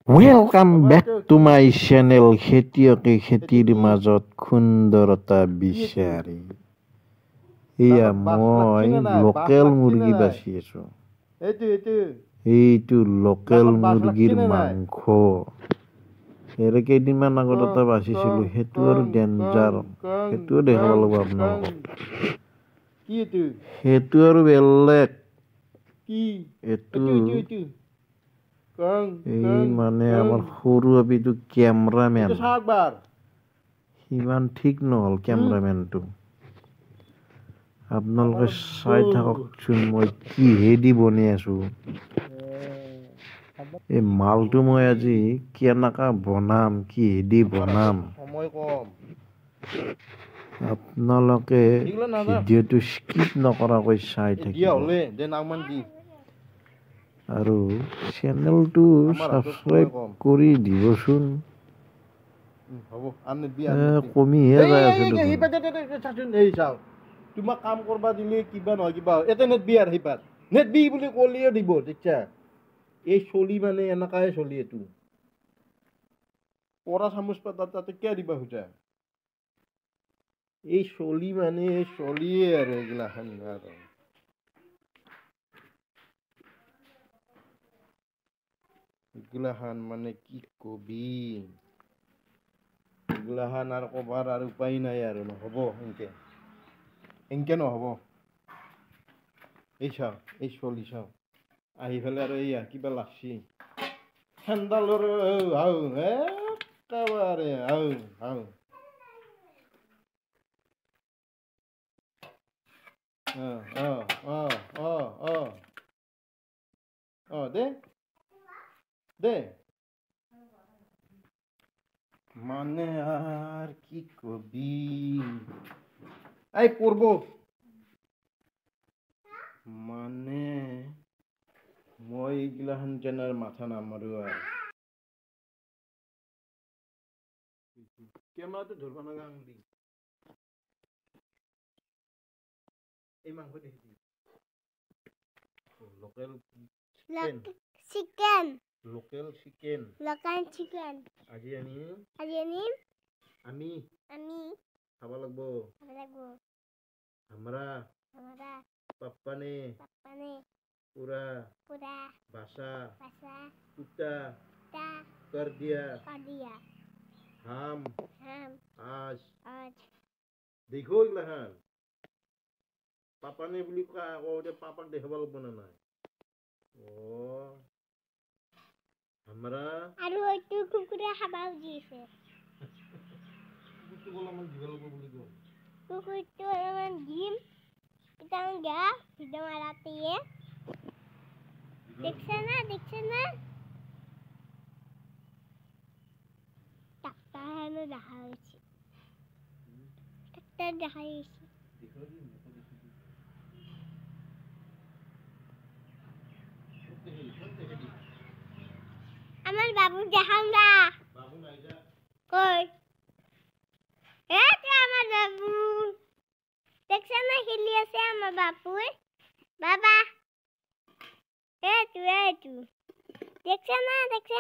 Welcome back to my channel খেতিয়কে খেতিৰ মাজত সুন্দৰতা বিচাৰি এয়া মই লোকেল মুৰ্গী বাছি আছো এইটো লোকেল মুৰ্গীৰ মাংস এৰে কেইদিনমান আগত এটা বাছিছিলো সেইটো আৰু ডেঞ্জাৰ সেইটো দেখাব লাগিব আপোনালোকক সেইটো আৰু বেলেগ এইটো এই মানে আমাৰ সৰু আপিটো কেমেৰামেন সিমান ঠিক নহ'ল কেমেৰামেনটো আপোনালোকে চাই থাককচোন মই কিহেদি বনাই আছো এই মালটো মই আজি কেনেকা বনাম কিহেদি বনাম আপোনালোকে ভিডিঅ'টো স্কিপ নকৰাকৈ চাই থাকিব আৰু চেনেলটো সাবস্ক্ৰাইব কৰি দিবচোন কমিহে যায় আছে তোমাক কাম কৰবা দিলে কিবা নহয় কিবা এটা নেট বি আৰু সিপাত নেট বি বুলি ক'লিয়ে দিব তেতিয়া এই চলি মানে এনেকাই চলি এইটো পৰা চামুচ পাতা তাতে কিয় দিবা খোজা এই চলি মানে চলিয়ে আৰু এইগিলাখান আৰু এইগিলাখান মানে কি কবি এইগিলাখান আৰু কবাৰ আৰু উপায় নাই আৰু নহ'ব এনকে নহ'ব এই চাওঁ এই চলি চাওঁ আহি পেলাই আৰু এইয়া কিবা লাগছি হেণ্ডালৰ হাও একেবাৰে হাও হাও দে দে মানে আর কি কবি এই পড়ব মানে মই এইগিলাখান যেন আর মাথা নামাৰো আৰ কেমেৰাটো ধৰবা নাগা আঙুলি এই মাংস দেখি লোকেল চিকেন লোকেল চিকেন আজি আনিম আমি খাব লাগব हमरा पापा ने पूरा भाषा कुत्ता कर दिया हम आज देखो इगलाखान पापा ने বুলি কওঁতে পাপাক দেখাব লাগব না নাই हमरा আৰু এইটো কুকুৰে খাবা উজিছে কুকুৰটো অলপমান দিব লাগব বুলি কওঁ কুকুৰটো অলপমান দিম এটা গা ভিডিঅ মাৰাতিয়ে দেখছ না টাক্টাৰ হেনো দেখা হৈছে টাক্টাৰ দেখা হৈছে আমার বাবু দেখাম না বাবু নাই যা কই এটা আমার বাবু দেখছ না খেলি আছে আমার বাবু বাবা এটু দেখছ না দেখছে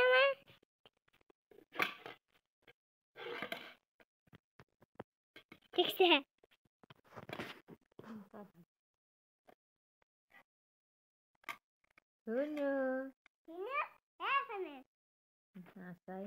Halo. Ini sana. Asai.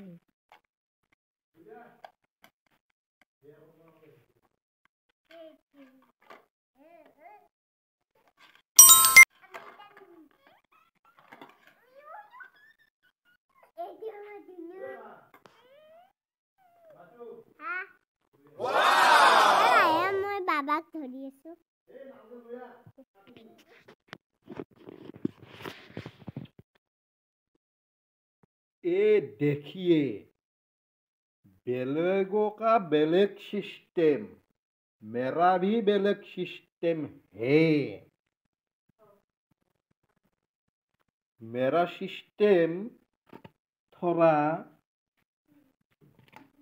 মই বাবাক ধৰি আছো ये देखिए बेलेगों का बेलेग सिस्टम मेरा भी बेलेग सिस्टम है मेरा सिस्टम थोड़ा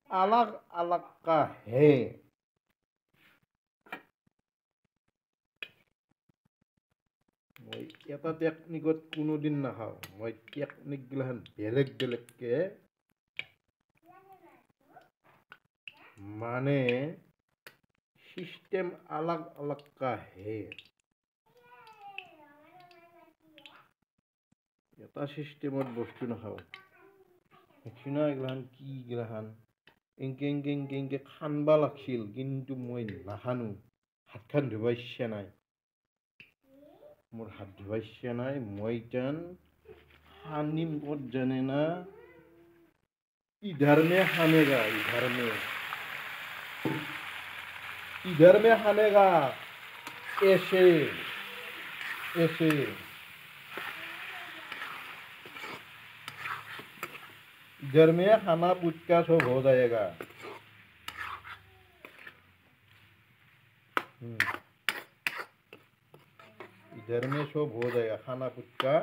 अलग अलग का है মই এটা টেকনিকত কোনোদিন নাখাওঁ মই টেকনিকগিলাখান বেলেগ বেলেগকে মানে सिस्टम अलग अलग का है এটা সিস্টেমত বস্তু নাখাওঁ একচিনা এগলাখান কি এগলাখান এংকে এংকে এংকে এংকে খানবা লাগছিল কিন্তু মই নাখানো হাতখান ধুবা ইচ্ছা নাই মোৰ হাত ধুবা ইচ্ছা নাই মই যেন খানিম ক'ত জানে না इधर में खानेगा इधर में खानेगा ऐसे ऐसे इधर में खाना पुचका सब हो जाएगा इधर में सब हो जाएगा खाना पुचका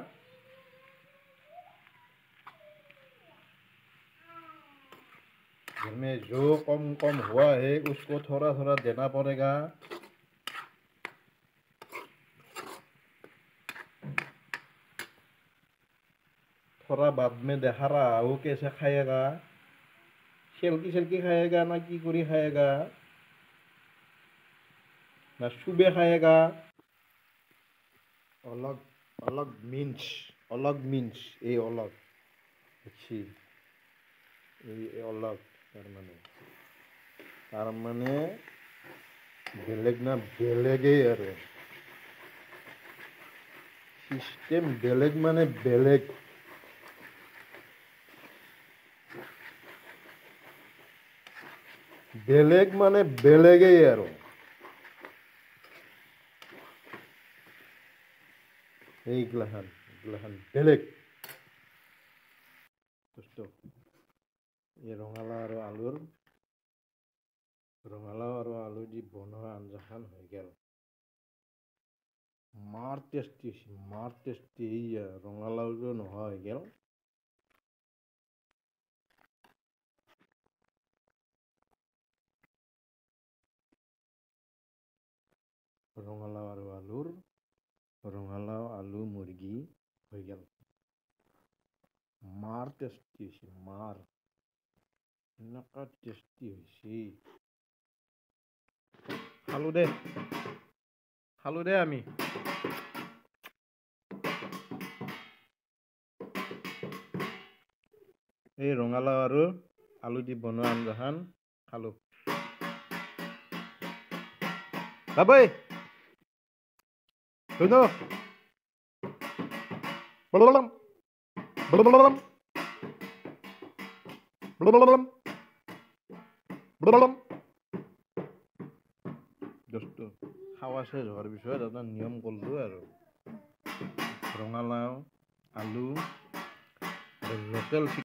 घर में जो कम कम हुआ है उसको थोड़ा थोड़ा देना पड़ेगा थोड़ा बाद में देखा रहा वो कैसे खाएगा सेल्की खाएगा ना की करी खाएगा ना सुबह खाएगा अलग अलग मीन्स ये अलग अच्छी ये अलग तार माने बेलेग ना बेलेगे आरो सिस्टेम बेलेग माने बेलेग बेलेग माने बेलेगे आरो এইগলাখান বেলেগ দোস্ত এই ৰঙালাও আৰু আলু দি বনোৱা আঞ্জাখান হৈ গেল মাৰ টেষ্টি এইয়া ৰঙালাওটো নোহোৱা হৈ গেল ৰঙালাও আলু মুৰ্গী হৈ গেল মাৰ টেষ্টি মাৰ এনেকুৱা টেষ্টি হৈছে খালো দে আমি এই ৰঙালাও আৰু আলু দি বনোৱা আঞ্জাখান খালো বাবৈ শুনো বলবলম বলবলম বলবলম বলবলম দোস্ত খাওয়া শেষ হওয়ার বিষয়ে এটা নিয়ম করলো আর রঙালাও আলু লোকেল